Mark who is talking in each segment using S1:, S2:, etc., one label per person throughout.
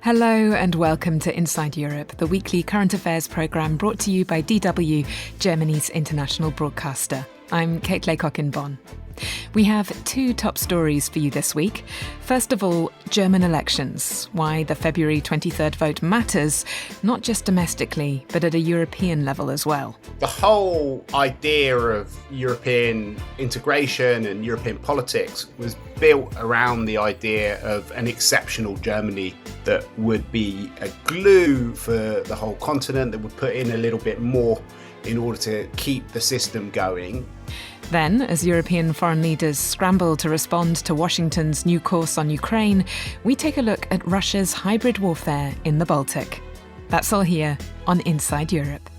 S1: Hello and welcome to Inside Europe, the weekly current affairs programme brought to you by DW, Germany's international broadcaster. I'm Kate Laycock in Bonn. We have two top stories for you this week. First of all, German elections, why the February 23rd vote matters, not just domestically, but at a European level as well.
S2: The whole idea of European integration and European politics was built around the idea of an exceptional Germany that would be a glue for the whole continent, that would put in a little bit more in order to keep the system going.
S1: Then, as European foreign leaders scramble to respond to Washington's new course on Ukraine, we take a look at Russia's hybrid warfare in the Baltic. That's all here on Inside Europe.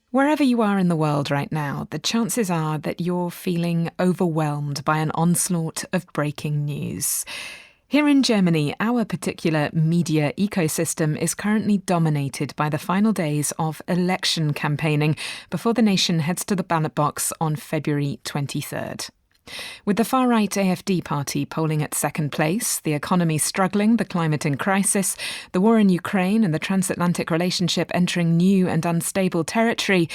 S1: Wherever you are in the world right now, the chances are that you're feeling overwhelmed by an onslaught of breaking news. Here in Germany, our particular media ecosystem is currently dominated by the final days of election campaigning before the nation heads to the ballot box on February 23rd. With the far-right AfD party polling at second place, the economy struggling, the climate in crisis, the war in Ukraine and the transatlantic relationship entering new and unstable territory,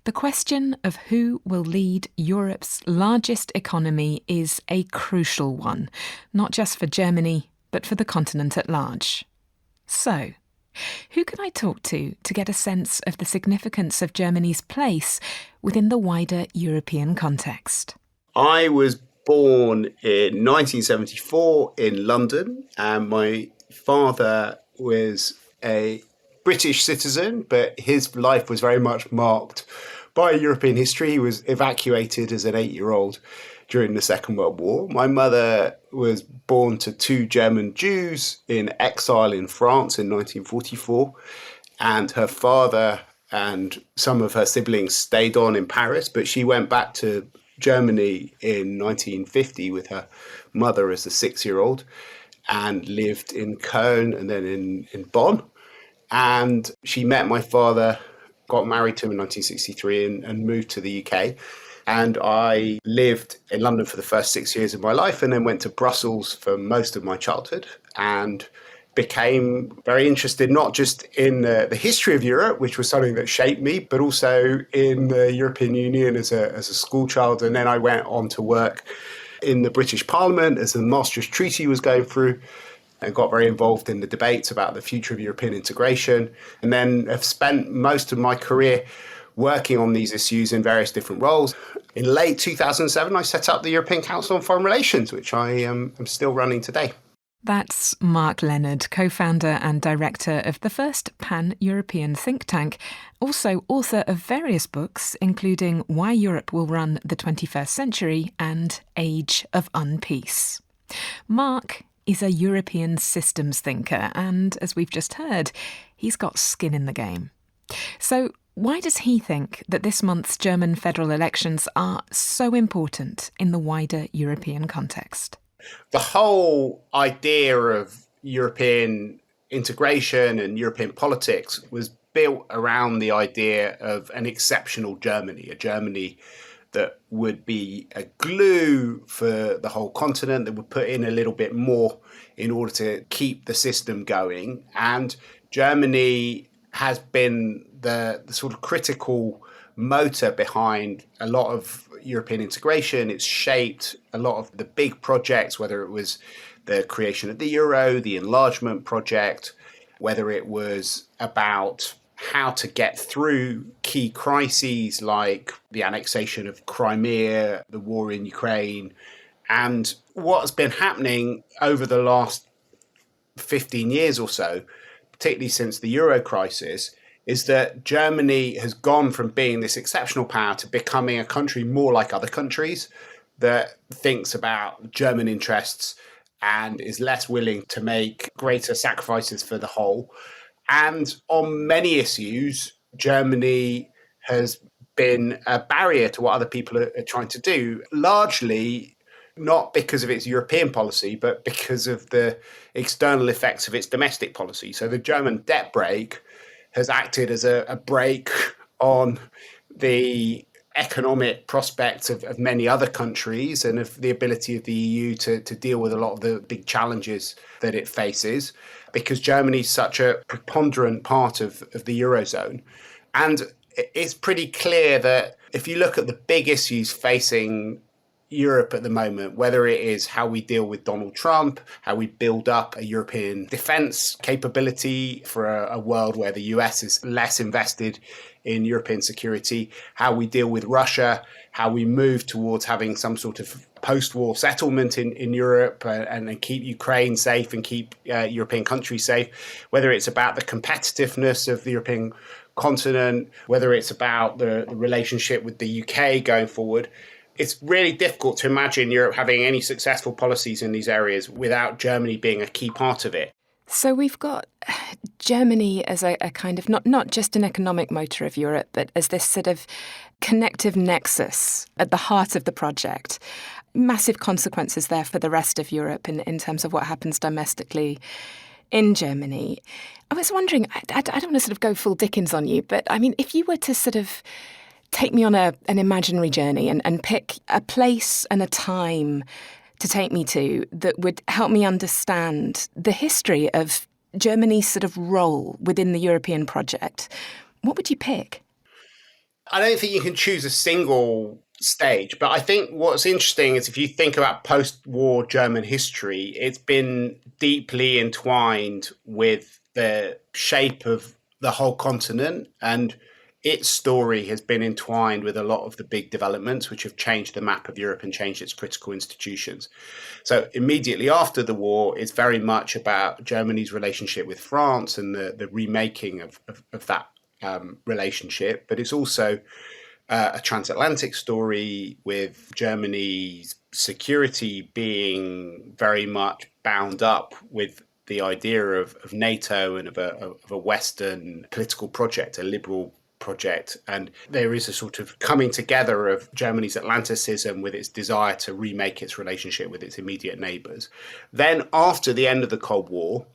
S1: the question of who will lead Europe's largest economy is a crucial one, not just for Germany, but for the continent at large. So, who can I talk to get a sense of the significance of Germany's place within the wider European context?
S2: I was born in 1974 in London, and my father was a British citizen, but his life was very much marked by European history. He was evacuated as an 8-year-old during the Second World War. My mother was born to two German Jews in exile in France in 1944, and her father and some of her siblings stayed on in Paris, but she went back to Germany in 1950 with her mother as a 6-year-old and lived in Cologne and then in Bonn. And she met my father, got married to him in 1963 and moved to the UK. And I lived in London for the first 6 years of my life and then went to Brussels for most of my childhood and became very interested not just in the history of Europe, which was something that shaped me, but also in the European Union as a school child. And then I went on to work in the British Parliament as the Maastricht Treaty was going through and got very involved in the debates about the future of European integration. And then have spent most of my career working on these issues in various different roles. In late 2007, I set up the European Council on Foreign Relations, which I am still running today.
S1: That's Mark Leonard, co-founder and director of the first pan-European think tank, also author of various books, including Why Europe Will Run the 21st Century and Age of Unpeace. Mark is a European systems thinker, and as we've just heard, he's got skin in the game. So why does he think that this month's German federal elections are so important in the wider European context?
S2: The whole idea of European integration and European politics was built around the idea of an exceptional Germany, a Germany that would be a glue for the whole continent, that would put in a little bit more in order to keep the system going. And Germany has been the sort of critical motor behind a lot of European integration. It's shaped a lot of the big projects, whether it was the creation of the euro, the enlargement project, whether it was about how to get through key crises like the annexation of Crimea, the war in Ukraine. And what's been happening over the last 15 years or so, particularly since the euro crisis, is that Germany has gone from being this exceptional power to becoming a country more like other countries that thinks about German interests and is less willing to make greater sacrifices for the whole. And on many issues, Germany has been a barrier to what other people are trying to do, largely not because of its European policy, but because of the external effects of its domestic policy. So the German debt brake has acted as a brake on the economic prospects of many other countries and of the ability of the EU to deal with a lot of the big challenges that it faces, because Germany is such a preponderant part of the Eurozone. And it's pretty clear that if you look at the big issues facing Europe at the moment, whether it is how we deal with Donald Trump, how we build up a European defense capability for a world where the US is less invested in European security, how we deal with Russia, how we move towards having some sort of post-war settlement in Europe and keep Ukraine safe and keep European countries safe, whether it's about the competitiveness of the European continent, whether it's about the relationship with the UK going forward. It's really difficult to imagine Europe having any successful policies in these areas without Germany being a key part of it.
S1: So we've got Germany as a kind of not just an economic motor of Europe, but as this sort of connective nexus at the heart of the project. Massive consequences there for the rest of Europe in terms of what happens domestically in Germany. I was wondering, I don't want to sort of go full Dickens on you, but I mean, if you were to sort of take me on an imaginary journey and pick a place and a time to take me to that would help me understand the history of Germany's sort of role within the European project, what would you pick?
S2: I don't think you can choose a single stage, but I think what's interesting is if you think about post-war German history, it's been deeply entwined with the shape of the whole continent, and its story has been entwined with a lot of the big developments which have changed the map of Europe and changed its critical institutions. So immediately after the war, it's very much about Germany's relationship with France and the remaking of that relationship. But it's also a transatlantic story with Germany's security being very much bound up with the idea of NATO and of a Western political project, a liberal project. And there is a sort of coming together of Germany's Atlanticism with its desire to remake its relationship with its immediate neighbours. Then after the end of the Cold War,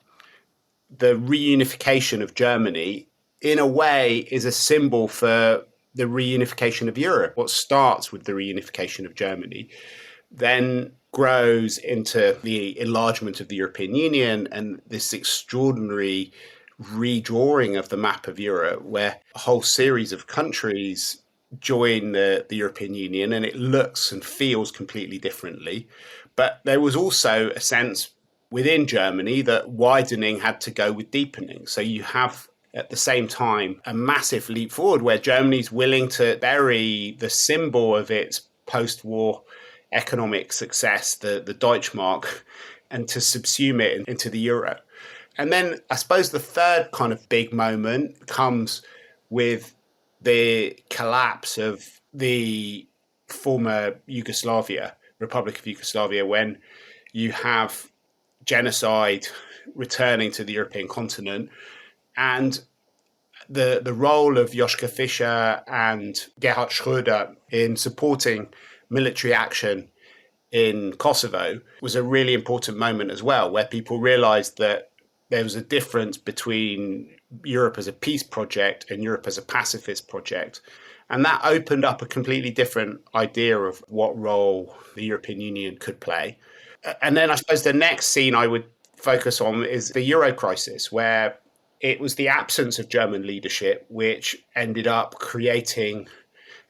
S2: the reunification of Germany, in a way, is a symbol for the reunification of Europe. What starts with the reunification of Germany then grows into the enlargement of the European Union and this extraordinary redrawing of the map of Europe, where a whole series of countries join the European Union and it looks and feels completely differently. But there was also a sense within Germany that widening had to go with deepening. So you have at the same time a massive leap forward where Germany's willing to bury the symbol of its post-war economic success, the Deutschmark, and to subsume it into the euro. And then I suppose the third kind of big moment comes with the collapse of the former Yugoslavia, Republic of Yugoslavia, when you have genocide returning to the European continent. And the role of Joschka Fischer and Gerhard Schröder in supporting military action in Kosovo was a really important moment as well, where people realized that there was a difference between Europe as a peace project and Europe as a pacifist project. And that opened up a completely different idea of what role the European Union could play. And then I suppose the next scene I would focus on is the Euro crisis, where it was the absence of German leadership which ended up creating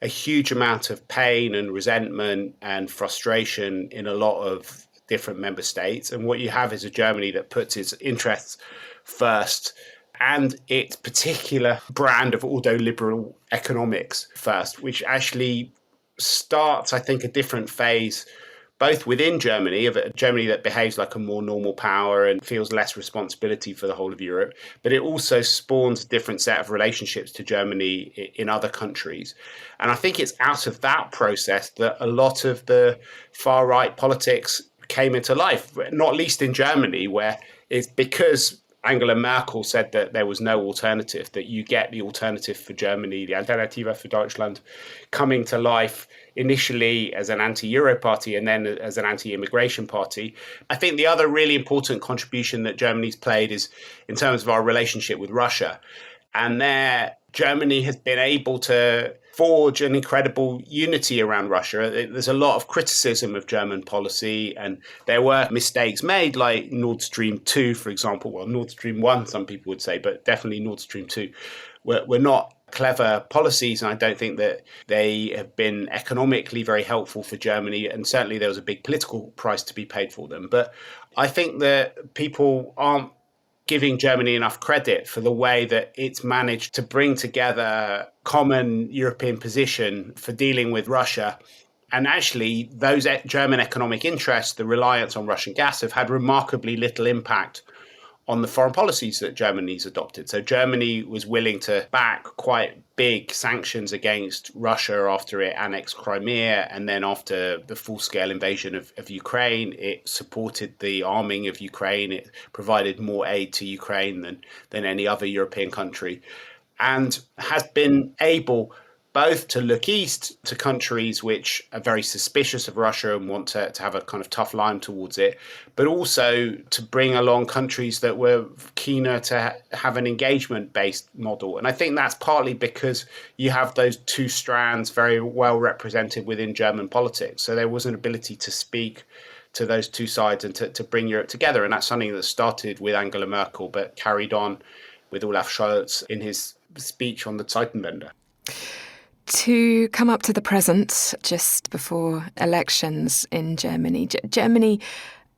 S2: a huge amount of pain and resentment and frustration in a lot of different member states. And what you have is a Germany that puts its interests first and its particular brand of ordoliberal economics first, which actually starts, I think, a different phase, both within Germany, of a Germany that behaves like a more normal power and feels less responsibility for the whole of Europe, but it also spawns a different set of relationships to Germany in other countries. And I think it's out of that process that a lot of the far-right politics came into life, not least in Germany, where it's because Angela Merkel said that there was no alternative, that you get the alternative for Germany, the Alternative für Deutschland, coming to life initially as an anti-Euro party and then as an anti-immigration party. I think the other really important contribution that Germany's played is in terms of our relationship with Russia. And there, Germany has been able to forge an incredible unity around Russia. There's a lot of criticism of German policy, and there were mistakes made, like Nord Stream 2, for example. Well, Nord Stream 1, some people would say, but definitely Nord Stream 2 were not clever policies, and I don't think that they have been economically very helpful for Germany, and certainly there was a big political price to be paid for them. But I think that people aren't giving Germany enough credit for the way that it's managed to bring together common European position for dealing with Russia. And actually, those German economic interests, the reliance on Russian gas, have had remarkably little impact on the foreign policies that Germany's adopted. So Germany was willing to back quite big sanctions against Russia after it annexed Crimea, and then after the full-scale invasion of Ukraine, it supported the arming of Ukraine. It provided more aid to Ukraine than any other European country, and has been able both to look east to countries which are very suspicious of Russia and want to have a kind of tough line towards it, but also to bring along countries that were keener to have an engagement-based model. And I think that's partly because you have those two strands very well represented within German politics. So there was an ability to speak to those two sides and to bring Europe together. And that's something that started with Angela Merkel, but carried on with Olaf Scholz in his speech on the Zeitenwende.
S1: To come up to the present, just before elections in Germany, Germany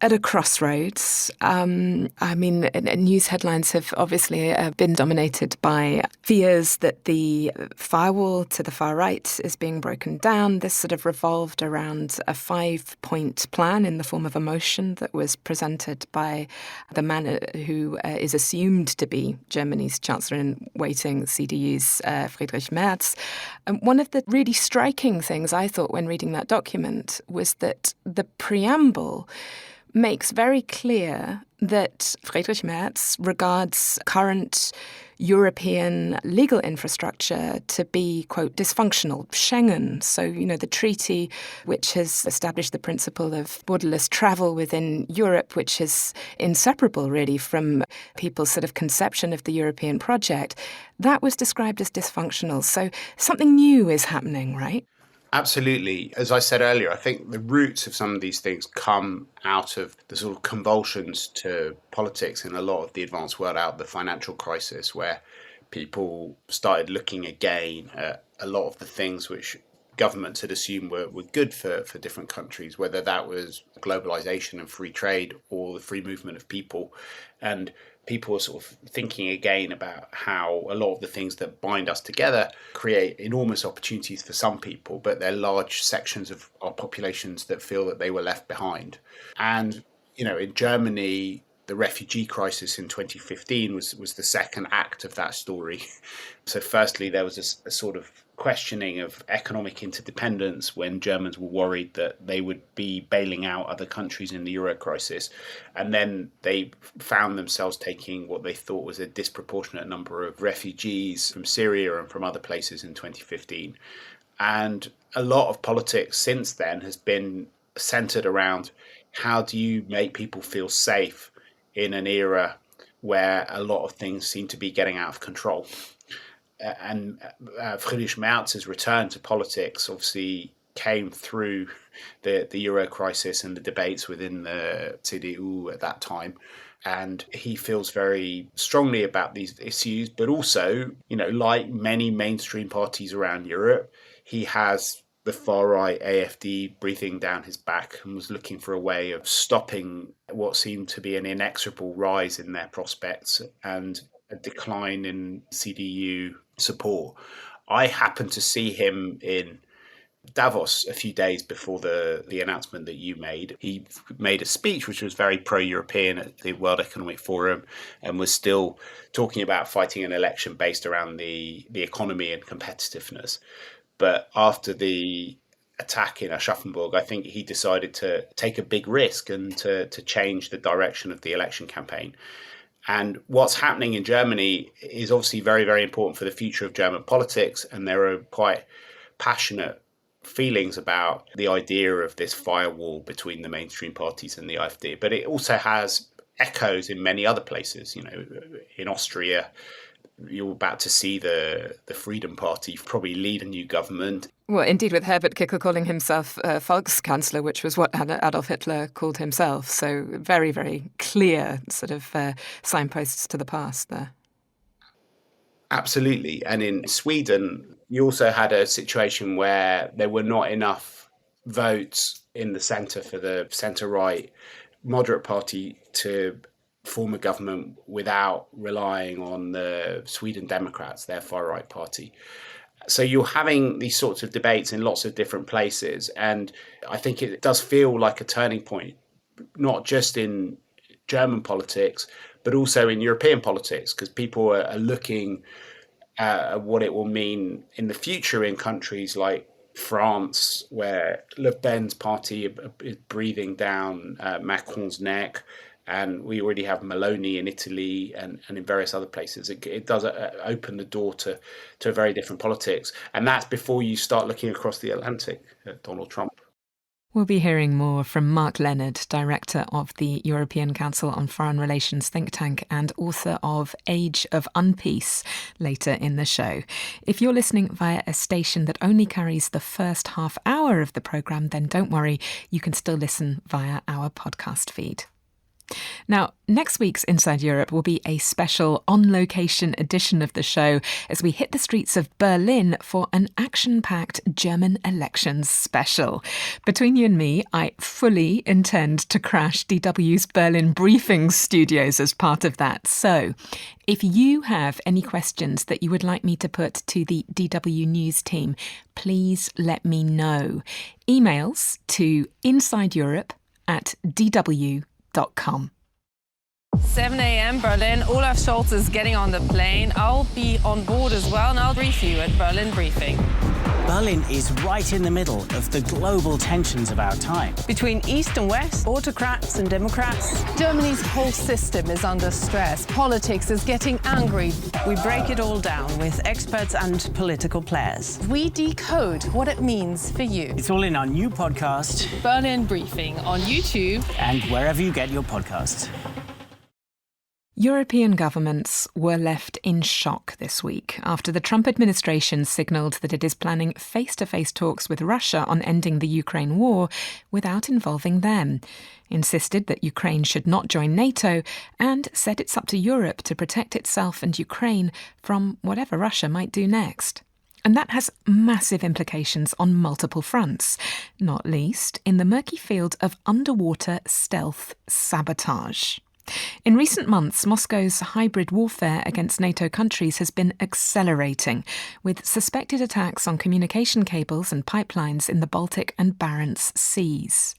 S1: at a crossroads. News headlines have obviously been dominated by fears that the firewall to the far right is being broken down. This sort of revolved around a 5-point plan in the form of a motion that was presented by the man who is assumed to be Germany's Chancellor-in-Waiting, CDU's Friedrich Merz. One of the really striking things I thought when reading that document was that the preamble makes very clear that Friedrich Merz regards current European legal infrastructure to be, quote, dysfunctional. Schengen, so, the treaty which has established the principle of borderless travel within Europe, which is inseparable, really, from people's sort of conception of the European project, that was described as dysfunctional. So something new is happening, right?
S2: Absolutely. As I said earlier, I think the roots of some of these things come out of the sort of convulsions to politics in a lot of the advanced world, out of the financial crisis, where people started looking again at a lot of the things which governments had assumed were good for different countries, whether that was globalization and free trade or the free movement of people. And people are sort of thinking again about how a lot of the things that bind us together create enormous opportunities for some people, but they're large sections of our populations that feel that they were left behind. And, in Germany, the refugee crisis in 2015 was the second act of that story. So firstly, there was a sort of questioning of economic interdependence when Germans were worried that they would be bailing out other countries in the Euro crisis. And then they found themselves taking what they thought was a disproportionate number of refugees from Syria and from other places in 2015. And a lot of politics since then has been centered around how do you make people feel safe in an era where a lot of things seem to be getting out of control. And Friedrich Merz's return to politics obviously came through the Euro crisis and the debates within the CDU at that time. And he feels very strongly about these issues, but also, like many mainstream parties around Europe, he has the far-right AfD breathing down his back and was looking for a way of stopping what seemed to be an inexorable rise in their prospects and a decline in CDU support. I happened to see him in Davos a few days before the announcement that you made. He made a speech which was very pro-European at the World Economic Forum and was still talking about fighting an election based around the economy and competitiveness. But after the attack in Aschaffenburg, I think he decided to take a big risk and to change the direction of the election campaign. And what's happening in Germany is obviously very, very important for the future of German politics. And there are quite passionate feelings about the idea of this firewall between the mainstream parties and the AfD. But it also has echoes in many other places. In Austria, You're about to see the Freedom Party probably lead a new government.
S1: Well, indeed, with Herbert Kickl calling himself Volkskanzler, which was what Adolf Hitler called himself. So very, very clear sort of signposts to the past there.
S2: Absolutely. And in Sweden, you also had a situation where there were not enough votes in the centre for the centre-right moderate party to form a government without relying on the Sweden Democrats, their far-right party. So you're having these sorts of debates in lots of different places. And I think it does feel like a turning point, not just in German politics, but also in European politics, because people are looking at what it will mean in the future in countries like France, where Le Pen's party is breathing down Macron's neck. And we already have Meloni in Italy and in various other places. It does open the door to a very different politics. And that's before you start looking across the Atlantic at Donald Trump.
S1: We'll be hearing more from Mark Leonard, director of the European Council on Foreign Relations think tank and author of Age of Unpeace, later in the show. If you're listening via a station that only carries the first half hour of the programme, then don't worry, you can still listen via our podcast feed. Now, next week's Inside Europe will be a special on-location edition of the show as we hit the streets of Berlin for an action-packed German elections special. Between you and me, I fully intend to crash DW's Berlin briefing studios as part of that. So, if you have any questions that you would like me to put to the DW News team, please let me know. Emails to insideeurope@dw.com.
S3: 7 a.m. Berlin. Olaf Scholz is getting on the plane. I'll be on board as well, and I'll brief you at Berlin Briefing.
S4: Berlin is right in the middle of the global tensions of our time.
S3: Between East and West, autocrats and democrats. Germany's whole system is under stress. Politics is getting angry.
S5: We break it all down with experts and political players.
S3: We decode what it means for you.
S4: It's all in our new podcast,
S3: Berlin Briefing, on YouTube
S4: and wherever you get your podcasts.
S1: European governments were left in shock this week after the Trump administration signalled that it is planning face-to-face talks with Russia on ending the Ukraine war without involving them, insisted that Ukraine should not join NATO, and said it's up to Europe to protect itself and Ukraine from whatever Russia might do next. And that has massive implications on multiple fronts, not least in the murky field of underwater stealth sabotage. In recent months, Moscow's hybrid warfare against NATO countries has been accelerating, with suspected attacks on communication cables and pipelines in the Baltic and Barents Seas.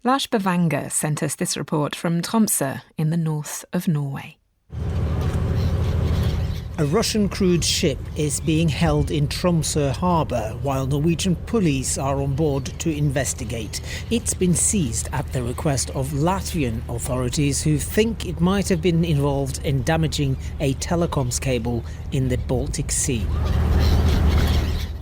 S1: Lars Bavanger sent us this report from Tromsø in the north of Norway.
S6: A Russian crewed ship is being held in Tromsø harbour while Norwegian police are on board to investigate. It's been seized at the request of Latvian authorities who think it might have been involved in damaging a telecoms cable in the Baltic Sea.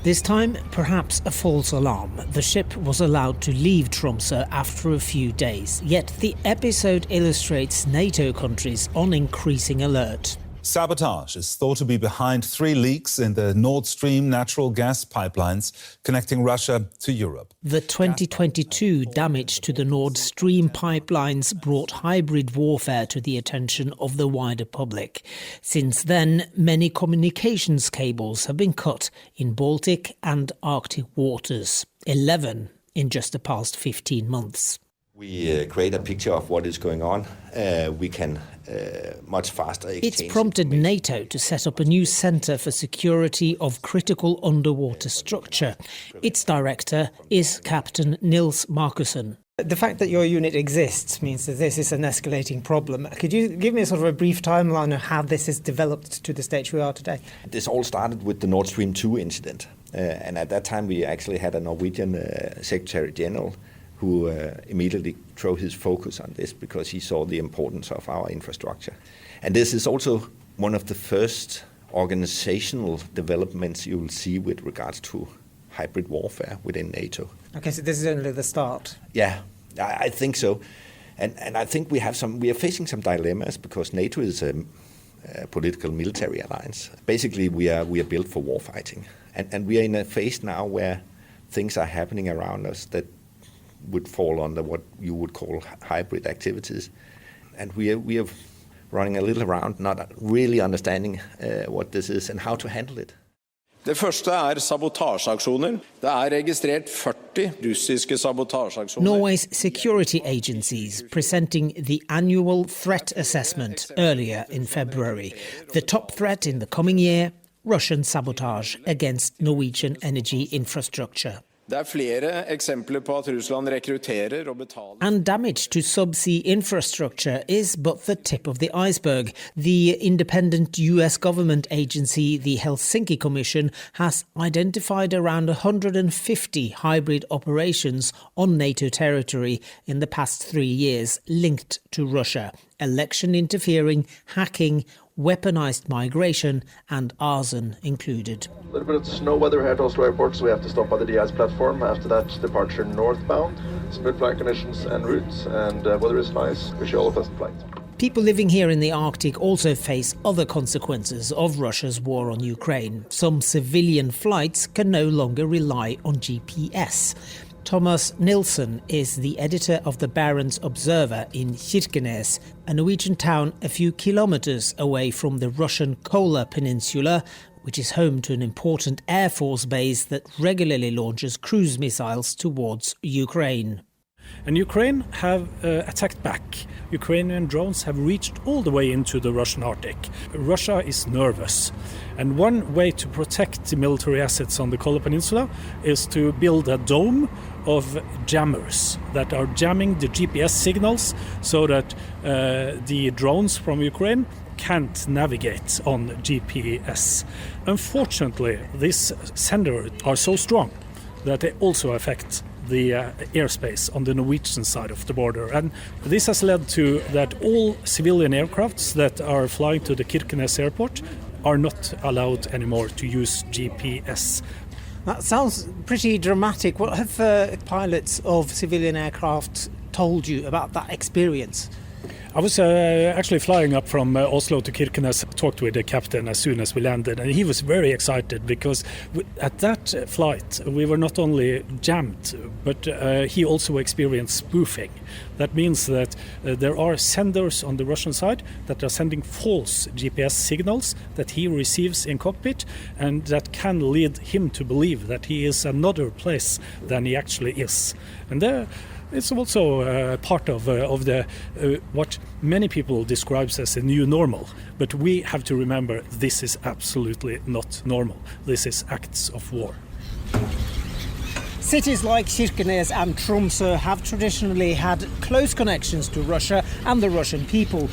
S6: This time, perhaps a false alarm. The ship was allowed to leave Tromsø after a few days. Yet the episode illustrates NATO countries on increasing alert.
S7: Sabotage is thought to be behind 3 leaks in the Nord Stream natural gas pipelines connecting Russia to Europe.
S6: The 2022 damage to the Nord Stream pipelines brought hybrid warfare to the attention of the wider public. Since then, many communications cables have been cut in Baltic and Arctic waters, 11 in just the past 15 months.
S8: We create a picture of what is going on. We can much faster exchange.
S6: It's prompted NATO to set up a new centre for security of critical underwater structure. Its director is Captain Nils Markusson.
S9: The fact that your unit exists means that this is an escalating problem. Could you give me a sort of a brief timeline of how this has developed to the stage we are today?
S8: This all started with the Nord Stream 2 incident. And at that time we actually had a Norwegian Secretary General who immediately threw his focus on this because he saw the importance of our infrastructure. And this is also one of the first organizational developments you will see with regards to hybrid warfare within NATO.
S9: Okay, so this is only the start.
S8: Yeah, I think so. And I think we are facing some dilemmas because NATO is political military alliance. Basically, we are built for war fighting. And we are in a phase now where things are happening around us that would fall under what you would call hybrid activities. And we are running a little around, not really understanding what this is and how to handle it.
S10: Det første sabotageaksjoner. Det registrert 40 russiske sabotageaksjoner.
S6: Norway's security agencies presenting the annual threat assessment earlier in February. The top threat in the coming year, Russian sabotage against Norwegian energy infrastructure.
S10: Det flere eksempler på at Russland rekrutterer og betaler.
S6: And damage to subsea infrastructure is but the tip of the iceberg. The independent US government agency, the Helsinki Commission, has identified around 150 hybrid operations on NATO territory in the past 3 years linked to Russia. Election interfering, hacking, weaponized migration and arson included.
S11: A little bit of snow weather here at Oslo Airport, so we have to stop by the de-ice platform. After that, departure northbound. Smooth flight conditions and routes, and weather is nice. Wish you all a pleasant flight.
S6: People living here in the Arctic also face other consequences of Russia's war on Ukraine. Some civilian flights can no longer rely on GPS. Thomas Nilsson is the editor of the Barents Observer in Kirkenes, a Norwegian town a few kilometres away from the Russian Kola Peninsula, which is home to an important Air Force base that regularly launches cruise missiles towards Ukraine.
S12: And Ukraine have attacked back. Ukrainian drones have reached all the way into the Russian Arctic. Russia is nervous. And one way to protect the military assets on the Kola Peninsula is to build a dome of jammers that are jamming the GPS signals so that the drones from Ukraine can't navigate on GPS. Unfortunately, these senders are so strong that they also affect the airspace on the Norwegian side of the border. And this has led to that all civilian aircrafts that are flying to the Kirkenes airport are not allowed anymore to use GPS.
S9: That sounds pretty dramatic. What have pilots of civilian aircraft told you about that experience?
S12: I was actually flying up from Oslo to Kirkenes, talked with the captain as soon as we landed, and he was very excited because at that flight we were not only jammed, but he also experienced spoofing. That means that there are senders on the Russian side that are sending false GPS signals that he receives in cockpit, and that can lead him to believe that he is another place than he actually is. And it's also part of the what many people describe as a new normal. But we have to remember this is absolutely not normal. This is acts of war.
S9: Cities like Kirkenes and Tromsø have traditionally had close connections to Russia and the Russian people.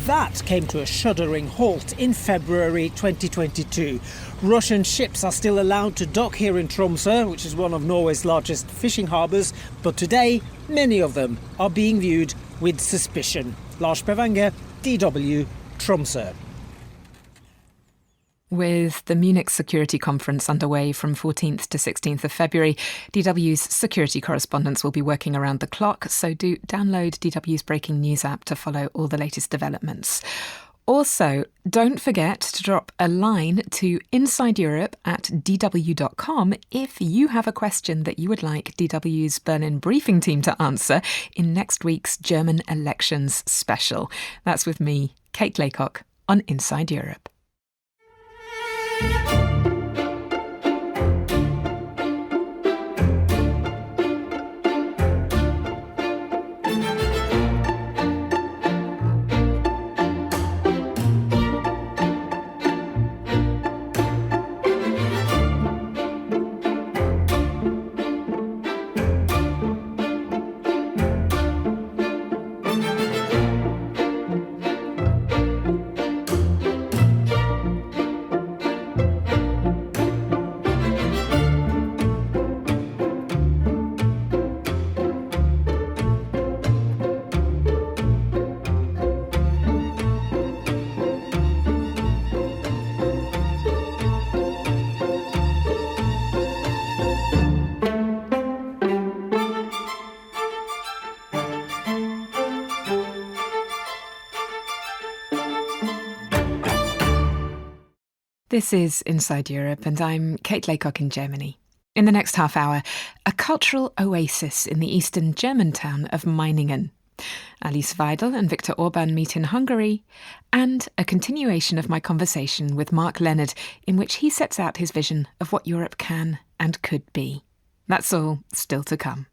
S9: That came to a shuddering halt in February 2022. Russian ships are still allowed to dock here in Tromsø, which is one of Norway's largest fishing harbours, but today many of them are being viewed with suspicion. Lars Bevanger, DW, Tromsø.
S1: With the Munich Security Conference underway from 14th to 16th of February, DW's security correspondents will be working around the clock, so do download DW's Breaking News app to follow all the latest developments. Also, don't forget to drop a line to insideeurope@dw.com if you have a question that you would like DW's Berlin briefing team to answer in next week's German elections special. That's with me, Kate Laycock, on Inside Europe. This is Inside Europe, and I'm Kate Laycock in Germany. In the next half hour, a cultural oasis in the eastern German town of Meiningen. Alice Weidel and Viktor Orban meet in Hungary, and a continuation of my conversation with Mark Leonard, in which he sets out his vision of what Europe can and could be. That's all still to come.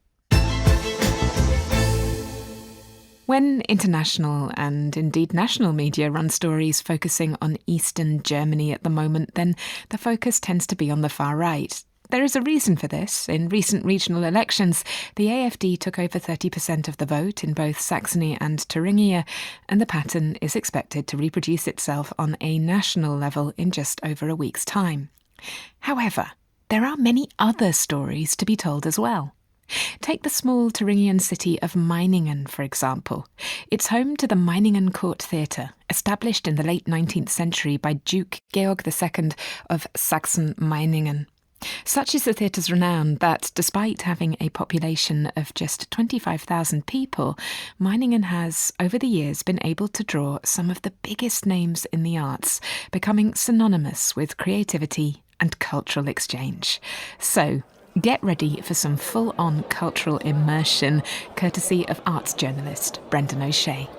S1: When international and indeed national media run stories focusing on Eastern Germany at the moment, then the focus tends to be on the far right. There is a reason for this. In recent regional elections, the AfD took over 30% of the vote in both Saxony and Thuringia, and the pattern is expected to reproduce itself on a national level in just over a week's time. However, there are many other stories to be told as well. Take the small Thuringian city of Meiningen, for example. It's home to the Meiningen Court Theatre, established in the late 19th century by Duke Georg II of Sachsen-Meiningen. Such is the theatre's renown that, despite having a population of just 25,000 people, Meiningen has, over the years, been able to draw some of the biggest names in the arts, becoming synonymous with creativity and cultural exchange. So, get ready for some full-on cultural immersion, courtesy of arts journalist Brendan O'Shea.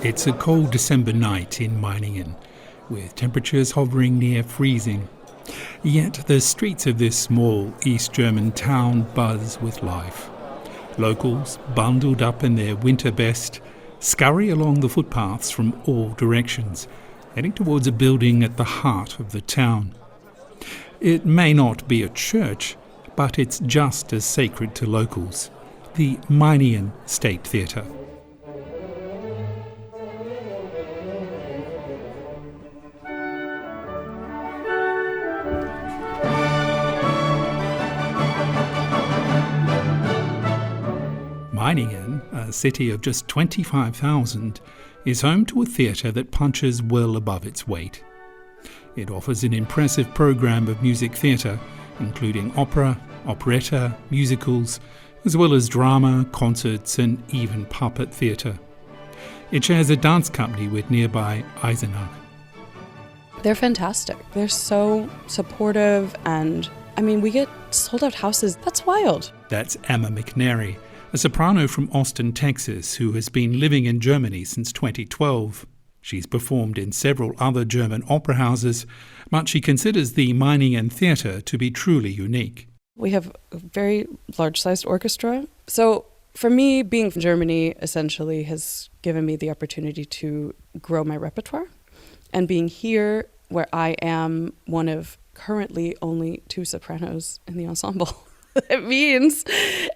S13: It's a cold December night in Meiningen, with temperatures hovering near freezing. Yet the streets of this small East German town buzz with life. Locals, bundled up in their winter best, scurry along the footpaths from all directions, heading towards a building at the heart of the town. It may not be a church, but it's just as sacred to locals, the Meiningen State Theatre. Meiningen, a city of just 25,000, is home to a theatre that punches well above its weight. It offers an impressive programme of music theatre, including opera, operetta, musicals, as well as drama, concerts and even puppet theatre. It shares a dance company with nearby Eisenach.
S14: They're fantastic. They're so supportive, and we get sold-out houses. That's wild.
S13: That's Emma McNary, a soprano from Austin, Texas, who has been living in Germany since 2012. She's performed in several other German opera houses, but she considers the Meiningen Theatre to be truly unique.
S14: We have a very large-sized orchestra. So for me, being from Germany essentially has given me the opportunity to grow my repertoire. And being here, where I am one of currently only 2 sopranos in the ensemble, it means,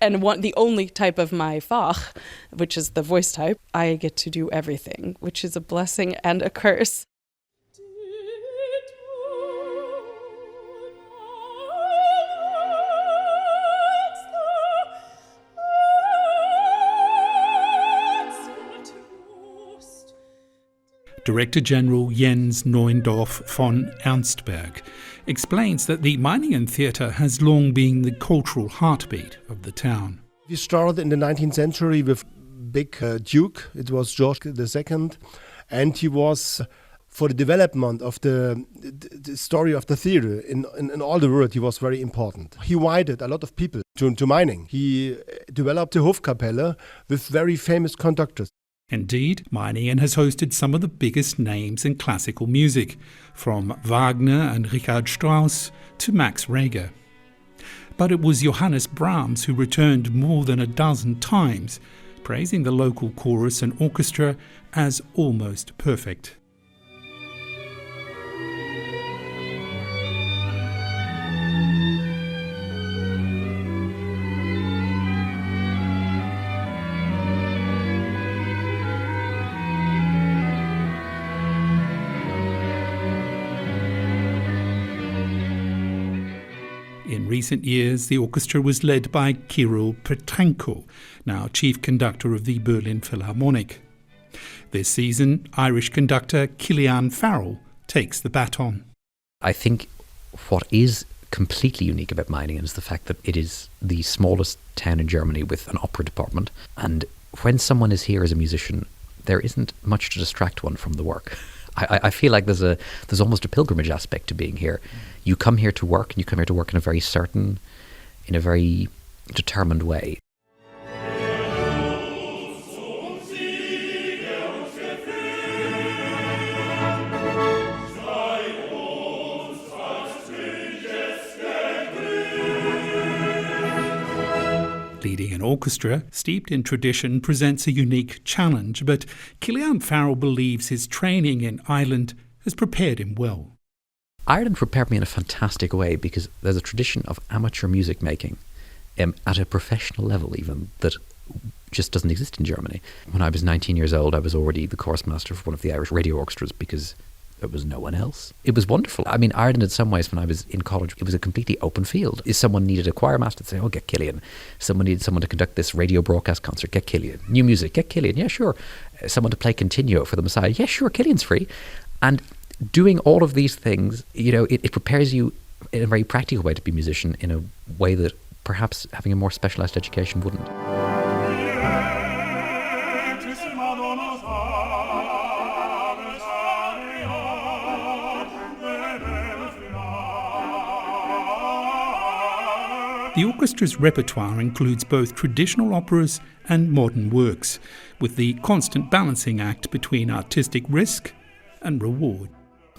S14: and the only type of my Fach, which is the voice type, I get to do everything, which is a blessing and a curse.
S13: Director General Jens Neuendorf von Ernstberg explains that the Meiningen Theatre has long been the cultural heartbeat of the town.
S15: We started in the 19th century with big Duke, it was George II, and he was, for the development of the story of the theatre in all the world, he was very important. He invited a lot of people to Meiningen. He developed the Hofkapelle with very famous conductors.
S13: Indeed, Meiningen has hosted some of the biggest names in classical music, from Wagner and Richard Strauss to Max Reger. But it was Johannes Brahms who returned more than a dozen times, praising the local chorus and orchestra as almost perfect. In recent years, the orchestra was led by Kirill Petrenko, now chief conductor of the Berlin Philharmonic. This season, Irish conductor Cillian Farrell takes the baton.
S16: I think what is completely unique about Meiningen is the fact that it is the smallest town in Germany with an opera department, and when someone is here as a musician, there isn't much to distract one from the work. I feel like there's almost a pilgrimage aspect to being here. You come here to work, and you come here to work in a very certain, in a very determined way.
S13: Leading an orchestra steeped in tradition presents a unique challenge, but Cillian Farrell believes his training in Ireland has prepared him well.
S16: Ireland prepared me in a fantastic way because there's a tradition of amateur music making at a professional level even that just doesn't exist in Germany. When I was 19 years old, I was already the chorus master for one of the Irish radio orchestras because there was no one else. It was wonderful. I mean, Ireland in some ways, when I was in college, it was a completely open field. If someone needed a choir master, they'd say, oh, get Cillian. Someone needed someone to conduct this radio broadcast concert, get Cillian. New music, get Cillian. Yeah, sure. Someone to play Continuo for the Messiah. Yeah, sure, Cillian's free. And doing all of these things, it prepares you in a very practical way to be a musician in a way that perhaps having a more specialised education wouldn't.
S13: The orchestra's repertoire includes both traditional operas and modern works, with the constant balancing act between artistic risk and reward.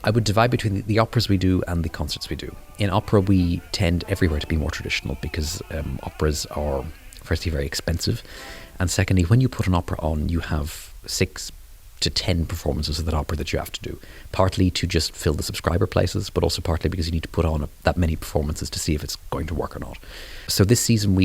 S16: I would divide between the operas we do and the concerts we do. In opera, we tend everywhere to be more traditional because operas are, firstly, very expensive, and secondly, when you put an opera on, you have 6 to 10 performances of that opera that you have to do, partly to just fill the subscriber places, but also partly because you need to put on that many performances to see if it's going to work or not. So this season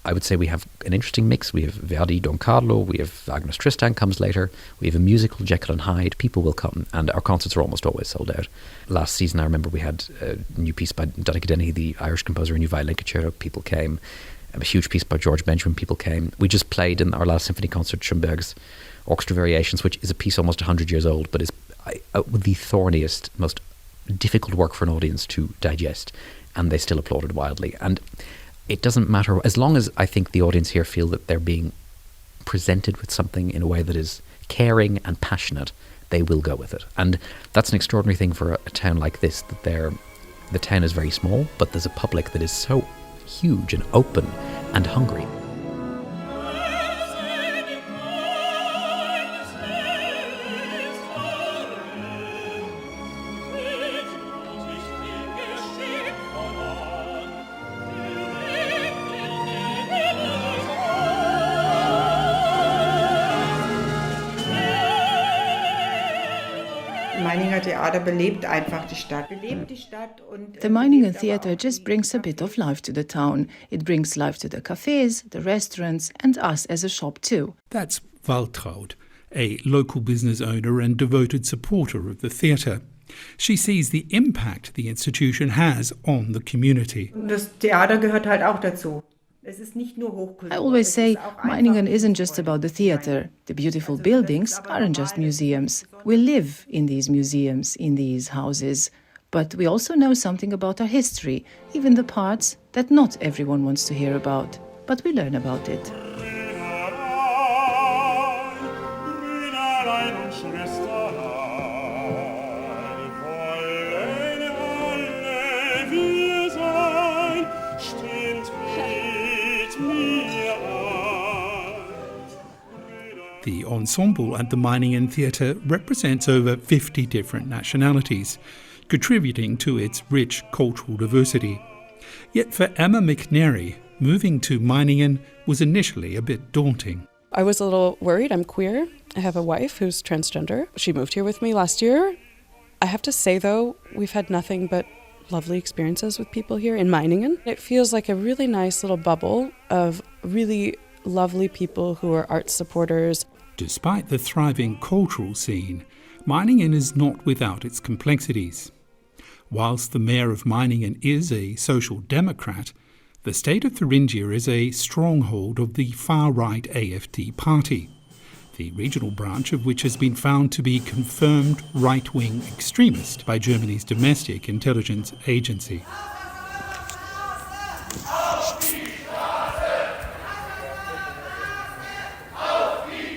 S16: I would say we have an interesting mix. We have Verdi Don Carlo, we have Wagner's Tristan comes later, we have a musical Jekyll and Hyde. People will come, and our concerts are almost always sold out. Last season I remember we had a new piece by Donnacha Dennehy, the Irish composer, a new violin concerto. People came. A huge piece by George Benjamin. People came. We just played in our last symphony concert Schoenberg's Orchestra Variations, which is a piece almost 100 years old, but is the thorniest, most difficult work for an audience to digest, and they still applauded wildly. And it doesn't matter, as long as I think the audience here feel that they're being presented with something in a way that is caring and passionate, they will go with it. And that's an extraordinary thing for a town like this, that the town is very small, but there's a public that is so huge and open and hungry.
S17: The Meiningen Theatre just brings a bit of life to the town. It brings life to the cafes, the restaurants, and us as a shop too.
S13: That's Waltraud, a local business owner and devoted supporter of the theatre. She sees the impact the institution has on the community.
S17: Das Theater gehört halt auch dazu. I always say Meiningen isn't just about the theatre. The beautiful buildings aren't just museums. We live in these museums, in these houses. But we also know something about our history, even the parts that not everyone wants to hear about. But we learn about it.
S13: The ensemble at the Meiningen Theatre represents over 50 different nationalities, contributing to its rich cultural diversity. Yet for Emma McNary, moving to Meiningen was initially a bit daunting.
S14: I was a little worried. I'm queer. I have a wife who's transgender. She moved here with me last year. I have to say, though, we've had nothing but lovely experiences with people here in Meiningen. It feels like a really nice little bubble of really lovely people who are art supporters.
S13: Despite the thriving cultural scene, Meiningen is not without its complexities. Whilst the mayor of Meiningen is a social democrat, the state of Thuringia is a stronghold of the far-right AfD party, the regional branch of which has been found to be confirmed right-wing extremist by Germany's domestic intelligence agency.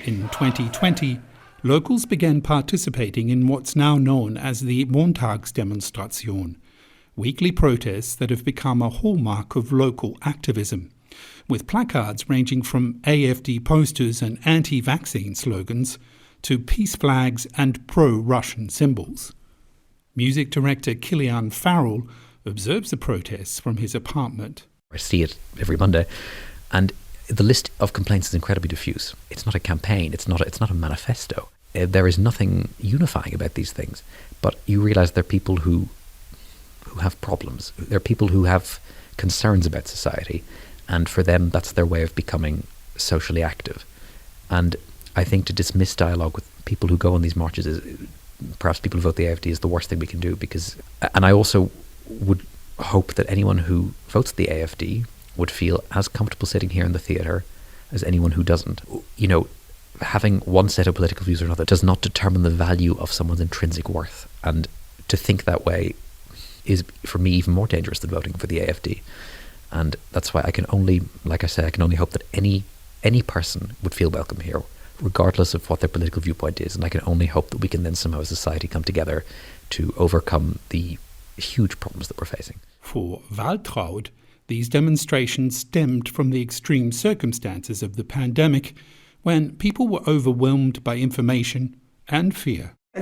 S13: In 2020, locals began participating in what's now known as the Montagsdemonstration, weekly protests that have become a hallmark of local activism, with placards ranging from AfD posters and anti-vaccine slogans to peace flags and pro-Russian symbols. Music director Kilian Farrell observes the protests from his apartment.
S16: I see it every Monday, and the list of complaints is incredibly diffuse. It's not a campaign, it's not a manifesto. There is nothing unifying about these things, but you realise there are people who have problems. There are people who have concerns about society, and for them that's their way of becoming socially active. And I think to dismiss dialogue with people who go on these marches is, perhaps people who vote the AfD, is the worst thing we can do, because, and I also would hope that anyone who votes the AfD would feel as comfortable sitting here in the theatre as anyone who doesn't. You know, having one set of political views or another does not determine the value of someone's intrinsic worth. And to think that way is, for me, even more dangerous than voting for the AfD. And that's why I can only, like I say, I can only hope that any person would feel welcome here, regardless of what their political viewpoint is. And I can only hope that we can then somehow as a society come together to overcome the huge problems that we're facing.
S13: For Waltraud, these demonstrations stemmed from the extreme circumstances of the pandemic, when people were overwhelmed by information and fear.
S17: I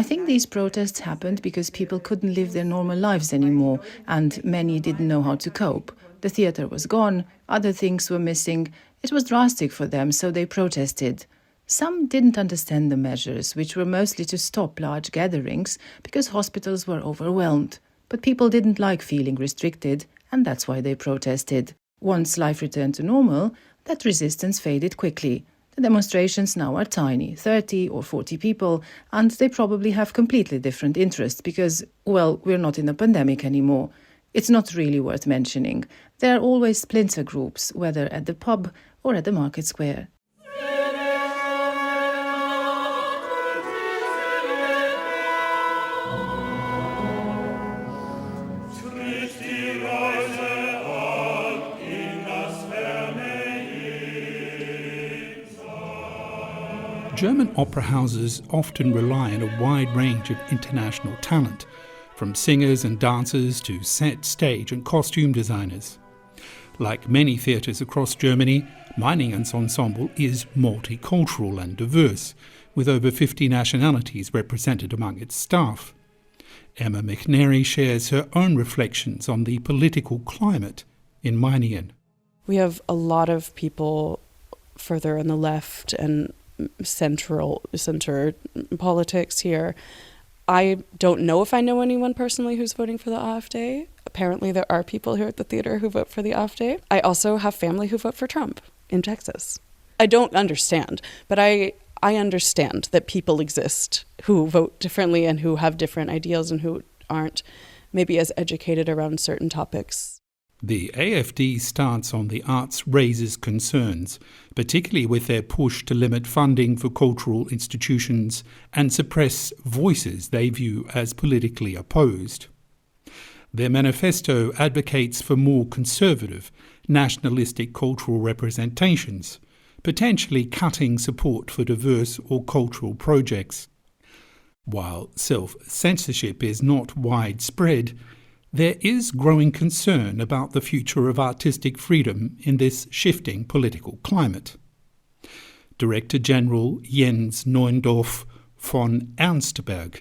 S17: think these protests happened because people couldn't live their normal lives anymore, and many didn't know how to cope. The theatre was gone, other things were missing. It was drastic for them, so they protested. Some didn't understand the measures, which were mostly to stop large gatherings because hospitals were overwhelmed. But people didn't like feeling restricted, and that's why they protested. Once life returned to normal, that resistance faded quickly. The demonstrations now are tiny, 30 or 40 people, and they probably have completely different interests because, well, we're not in a pandemic anymore. It's not really worth mentioning. There are always splinter groups, whether at the pub or at the market square.
S13: German opera houses often rely on a wide range of international talent, from singers and dancers to set, stage and costume designers. Like many theatres across Germany, Meiningen's ensemble is multicultural and diverse, with over 50 nationalities represented among its staff. Emma McNary shares her own reflections on the political climate in Meiningen.
S14: We have a lot of people further on the left and center politics here. I don't know if I know anyone personally who's voting for the AfD. Apparently there are people here at the theatre who vote for the AfD. I also have family who vote for Trump in Texas. I don't understand, but I understand that people exist who vote differently and who have different ideals and who aren't maybe as educated around certain topics.
S13: The AfD's stance on the arts raises concerns, particularly with their push to limit funding for cultural institutions and suppress voices they view as politically opposed. Their manifesto advocates for more conservative, nationalistic cultural representations, potentially cutting support for diverse or cultural projects. While self-censorship is not widespread, there is growing concern about the future of artistic freedom in this shifting political climate. Director General Jens Neundorf von Ernstberg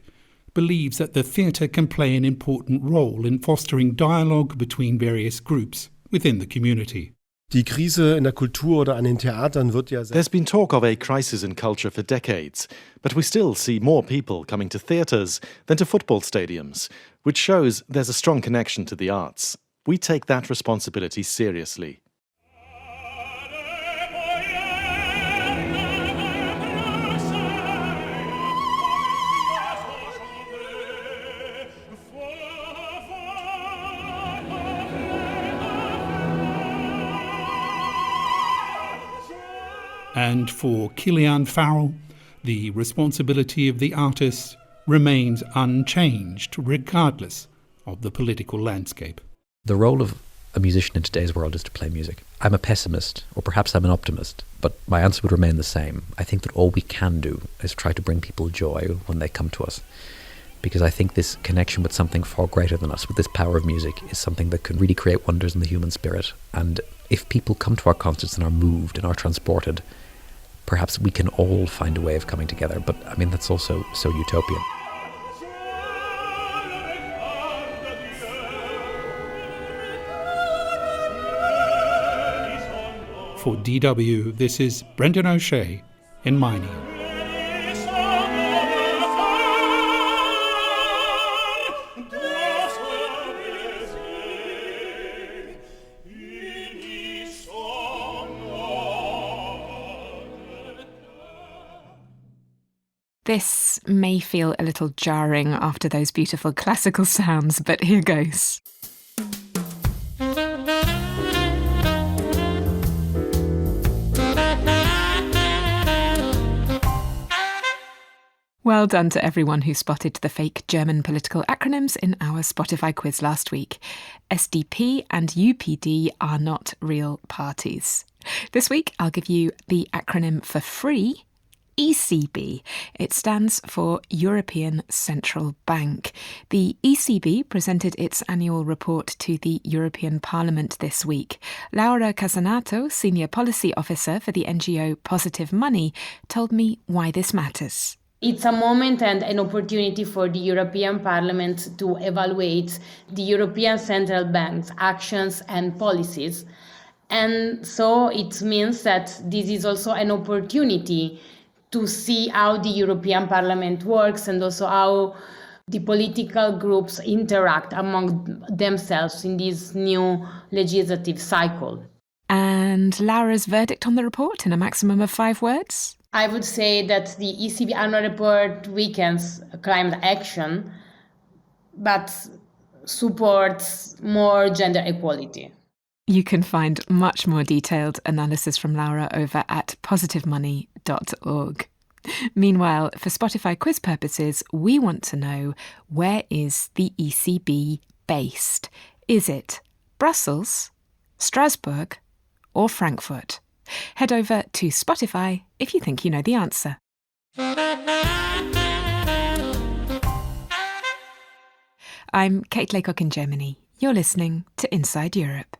S13: believes that the theatre can play an important role in fostering dialogue between various groups within the community.
S15: Die Krise in der Kultur oder an den Theatern wird ja.
S18: There's been talk of a crisis in culture for decades, but we still see more people coming to theatres than to football stadiums, which shows there's a strong connection to the arts. We take that responsibility seriously.
S13: And for Kilian Farrell, the responsibility of the artist remains unchanged regardless of the political landscape.
S16: The role of a musician in today's world is to play music. I'm a pessimist, or perhaps I'm an optimist, but my answer would remain the same. I think that all we can do is try to bring people joy when they come to us. Because I think this connection with something far greater than us, with this power of music, is something that can really create wonders in the human spirit. And if people come to our concerts and are moved and are transported, perhaps we can all find a way of coming together. But I mean, that's also so utopian.
S13: For DW, this is Brendan O'Shea in Meiningen.
S1: This may feel a little jarring after those beautiful classical sounds, but here goes. Well done to everyone who spotted the fake German political acronyms in our Spotify quiz last week. SDP and UPD are not real parties. This week, I'll give you the acronym for free, ECB. It stands for European Central Bank. The ECB presented its annual report to the European Parliament this week. Laura Casanato, Senior Policy Officer for the NGO Positive Money, told me why this matters.
S19: It's a moment and an opportunity for the European Parliament to evaluate the European Central Bank's actions and policies. And so it means that this is also an opportunity to see how the European Parliament works and also how the political groups interact among themselves in this new legislative cycle.
S1: And Laura's verdict on the report in a maximum of 5 words?
S19: I would say that the ECB annual report weakens climate action, but supports more gender equality.
S1: You can find much more detailed analysis from Laura over at positivemoney.org. Meanwhile, for Spotify quiz purposes, we want to know, where is the ECB based? Is it Brussels, Strasbourg, or Frankfurt? Head over to Spotify if you think you know the answer. I'm Kate Laycock in Germany. You're listening to Inside Europe.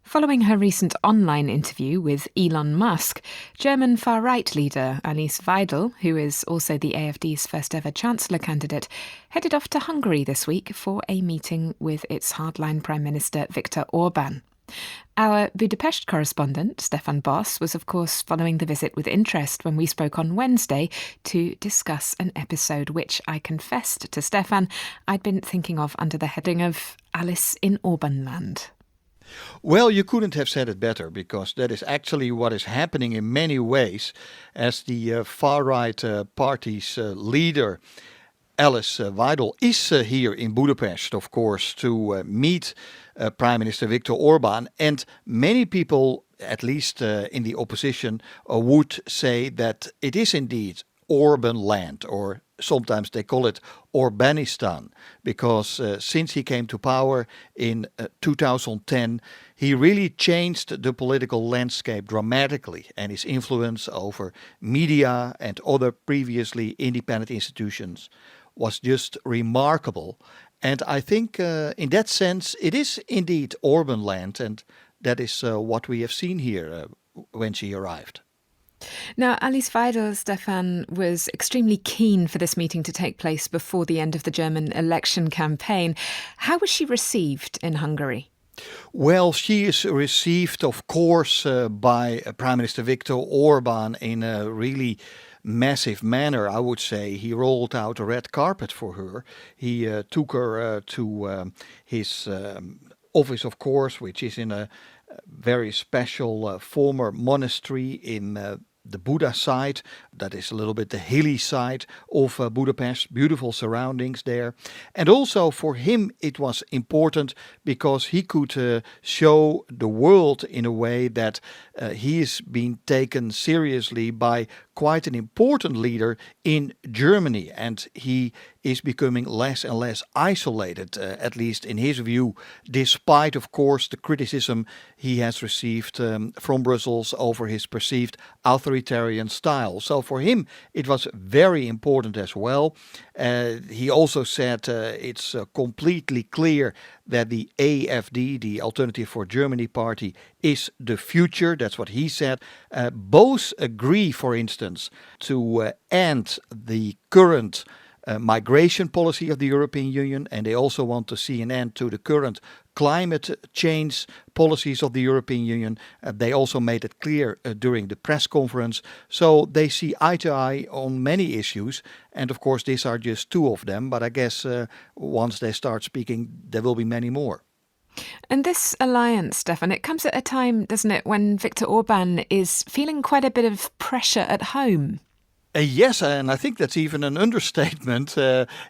S1: Following her recent online interview with Elon Musk, German far-right leader Alice Weidel, who is also the AfD's first-ever Chancellor candidate, headed off to Hungary this week for a meeting with its hardline Prime Minister Viktor Orban. Our Budapest correspondent, Stefan Boss, was of course following the visit with interest when we spoke on Wednesday to discuss an episode which I confessed to Stefan I'd been thinking of under the heading of Alice in Orbanland.
S20: Well, you couldn't have said it better, because that is actually what is happening in many ways, as the far-right party's leader, Alice Weidel, is here in Budapest, of course, to meet Prime Minister Viktor Orban. And many people, at least in the opposition, would say that it is indeed Orban land, or sometimes they call it Orbanistan, because since he came to power in 2010, he really changed the political landscape dramatically, and his influence over media and other previously independent institutions was just remarkable. And I think in that sense, it is indeed Orban land, and that is what we have seen here when she arrived.
S1: Now, Alice Weidel, Stefan, was extremely keen for this meeting to take place before the end of the German election campaign. How was she received in Hungary?
S20: Well, she is received, of course, by Prime Minister Viktor Orban in a really massive manner, I would say. He rolled out a red carpet for her. He took her to his office, of course, which is in a very special former monastery in the Buddha side. That is a little bit the hilly side of Budapest, beautiful surroundings there. And also for him it was important because he could show the world in a way that he is being taken seriously by quite an important leader in Germany, and he is becoming less and less isolated, at least in his view, despite, of course, the criticism he has received from Brussels over his perceived authoritarian style. So for him, it was very important as well. He also said it's completely clear that the AfD, the Alternative for Germany party, is the future. That's what he said. Both agree, for instance, to end the current migration policy of the European Union, and they also want to see an end to the current climate change policies of the European Union. They also made it clear during the press conference. So they see eye to eye on many issues. And of course, these are just two of them. But I guess once they start speaking, there will be many more.
S1: And this alliance, Stefan, it comes at a time, doesn't it, when Viktor Orban is feeling quite a bit of pressure at home?
S20: Yes, and I think that's even an understatement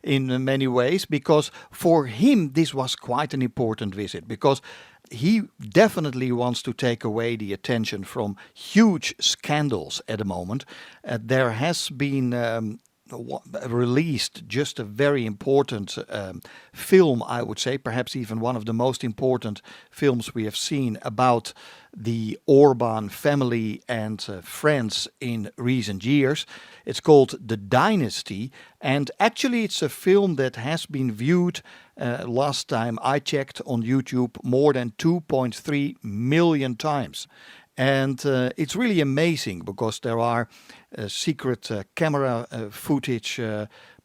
S20: in many ways, because for him this was quite an important visit, because he definitely wants to take away the attention from huge scandals at the moment. There has been released just a very important film, I would say, perhaps even one of the most important films we have seen about the Orban family and friends in recent years. It's called The Dynasty, and actually it's a film that has been viewed, last time I checked on YouTube, more than 2.3 million times. And it's really amazing because there are secret camera footage,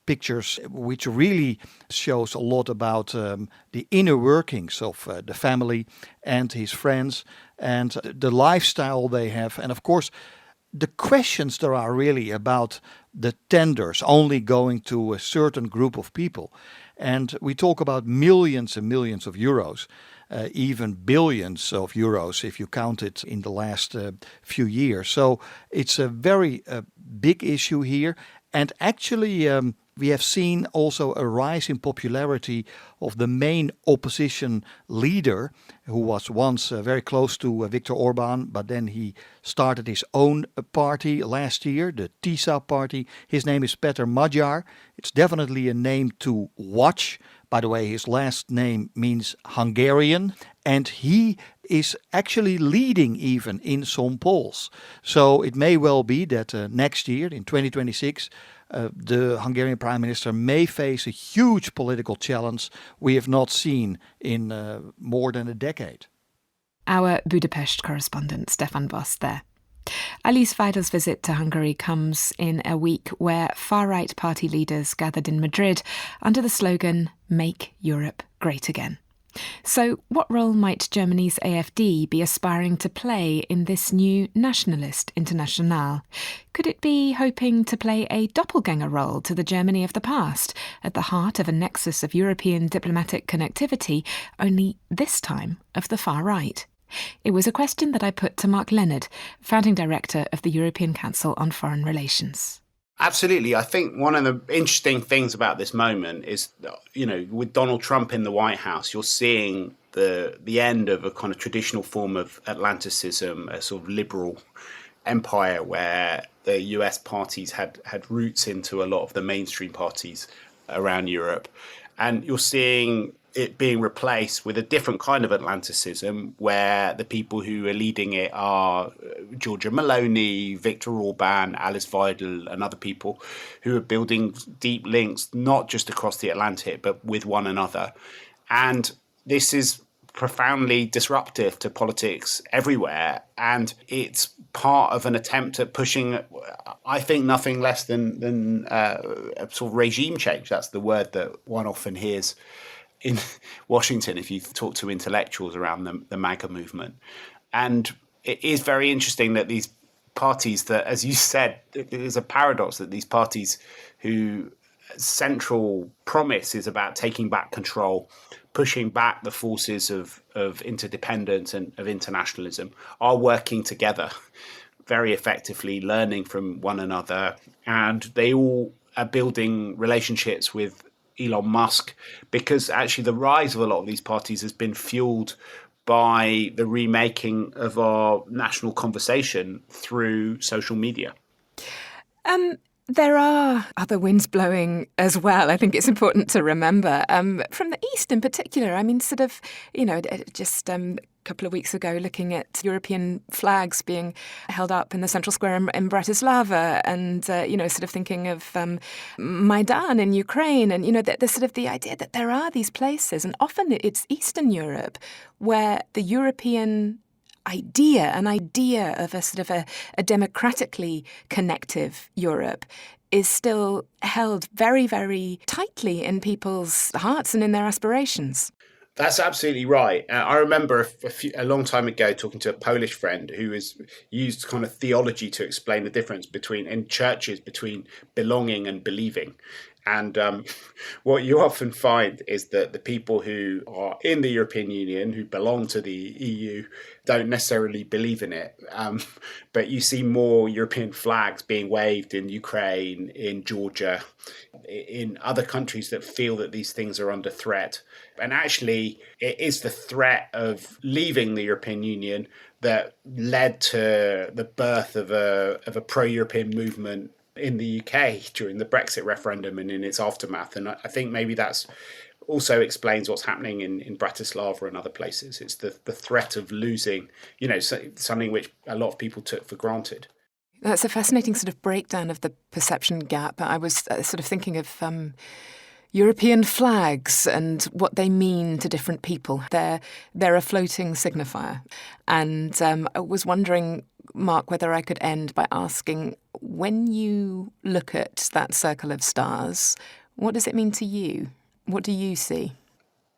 S20: pictures, which really shows a lot about the inner workings of the family and his friends and the lifestyle they have. And of course, the questions there are really about the tenders only going to a certain group of people. And we talk about millions and millions of euros. Even billions of euros if you count it in the last few years. So it's a very big issue here. And actually, we have seen also a rise in popularity of the main opposition leader, who was once very close to Viktor Orban, but then he started his own party last year, the TISA party. His name is Peter Magyar. It's definitely a name to watch. By the way, his last name means Hungarian, and he is actually leading even in some polls. So it may well be that next year, in 2026, the Hungarian Prime Minister may face a huge political challenge we have not seen in more than a decade.
S1: Our Budapest correspondent, Stefan Voss, there. Alice Weidel's visit to Hungary comes in a week where far-right party leaders gathered in Madrid under the slogan, "Make Europe Great Again." So what role might Germany's AfD be aspiring to play in this new nationalist Internationale? Could it be hoping to play a doppelganger role to the Germany of the past, at the heart of a nexus of European diplomatic connectivity, only this time of the far right? It was a question that I put to Mark Leonard, founding director of the European Council on Foreign Relations.
S2: Absolutely. I think one of the interesting things about this moment is, with Donald Trump in the White House, you're seeing the end of a kind of traditional form of Atlanticism, a sort of liberal empire where the US parties had roots into a lot of the mainstream parties around Europe. And you're seeing it being replaced with a different kind of Atlanticism where the people who are leading it are Giorgia Meloni, Viktor Orban, Alice Weidel and other people who are building deep links, not just across the Atlantic, but with one another. And this is profoundly disruptive to politics everywhere. And it's part of an attempt at pushing, I think, nothing less than a sort of regime change. That's the word that one often hears in Washington if you talk to intellectuals around the MAGA movement. And it is very interesting that these parties that, as you said, there's a paradox that these parties who central promise is about taking back control, pushing back the forces of interdependence and of internationalism, are working together very effectively, learning from one another. And they all are building relationships with Elon Musk, because actually the rise of a lot of these parties has been fueled by the remaking of our national conversation through social media.
S1: There are other winds blowing as well. I think it's important to remember. From the East in particular, I mean, sort of, just a couple of weeks ago, looking at European flags being held up in the central square in Bratislava and, sort of thinking of Maidan in Ukraine and, the sort of the idea that there are these places, and often it's Eastern Europe, where the European an idea of a sort of a democratically connective Europe is still held very, very tightly in people's hearts and in their aspirations.
S2: That's absolutely right. I remember a long time ago talking to a Polish friend who has used kind of theology to explain the difference in churches between belonging and believing. And what you often find is that the people who are in the European Union, who belong to the EU, don't necessarily believe in it. But you see more European flags being waved in Ukraine, in Georgia, in other countries that feel that these things are under threat. And actually, it is the threat of leaving the European Union that led to the birth of a pro-European movement in the UK during the Brexit referendum and in its aftermath. And I think maybe that's also explains what's happening in Bratislava and other places. It's the threat of losing, something which a lot of people took for granted.
S1: That's a fascinating sort of breakdown of the perception gap. I was sort of thinking of European flags and what they mean to different people. They're a floating signifier. And I was wondering, Mark, whether I could end by asking, when you look at that circle of stars, what does it mean to you? What do you see?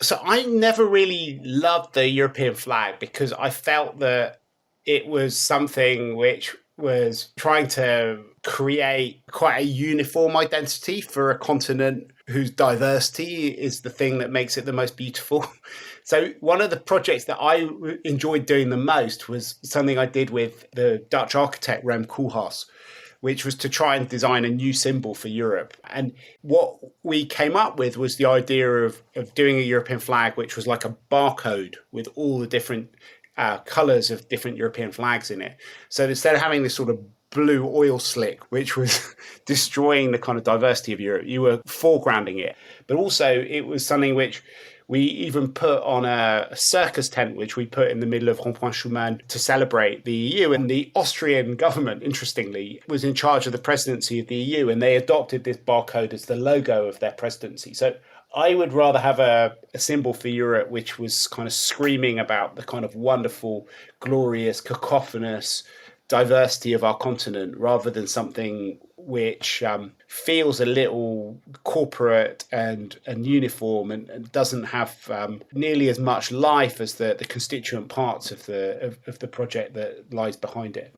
S2: So I never really loved the European flag because I felt that it was something which was trying to create quite a uniform identity for a continent whose diversity is the thing that makes it the most beautiful. So one of the projects that I enjoyed doing the most was something I did with the Dutch architect Rem Koolhaas, which was to try and design a new symbol for Europe. And what we came up with was the idea of doing a European flag, which was like a barcode with all the different colours of different European flags in it. So instead of having this sort of blue oil slick, which was destroying the kind of diversity of Europe, you were foregrounding it. But also it was something which we even put on a circus tent, which we put in the middle of Rond-Point-Chemin to celebrate the EU. And the Austrian government, interestingly, was in charge of the presidency of the EU, and they adopted this barcode as the logo of their presidency. So I would rather have a symbol for Europe which was kind of screaming about the kind of wonderful, glorious, cacophonous diversity of our continent, rather than something which feels a little corporate and uniform and doesn't have nearly as much life as the constituent parts of the project that lies behind it.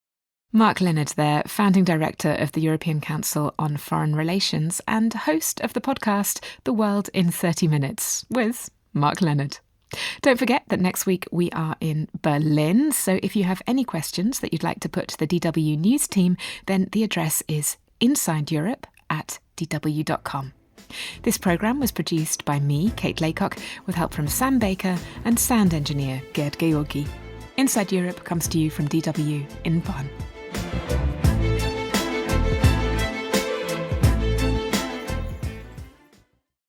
S1: Mark Leonard there, founding director of the European Council on Foreign Relations and host of the podcast The World in 30 Minutes with Mark Leonard. Don't forget that next week we are in Berlin, so if you have any questions that you'd like to put to the DW News team, then the address is insideeurope@dw.com. This programme was produced by me, Kate Laycock, with help from Sam Baker and sound engineer Gerd Georgi. Inside Europe comes to you from DW in Bonn.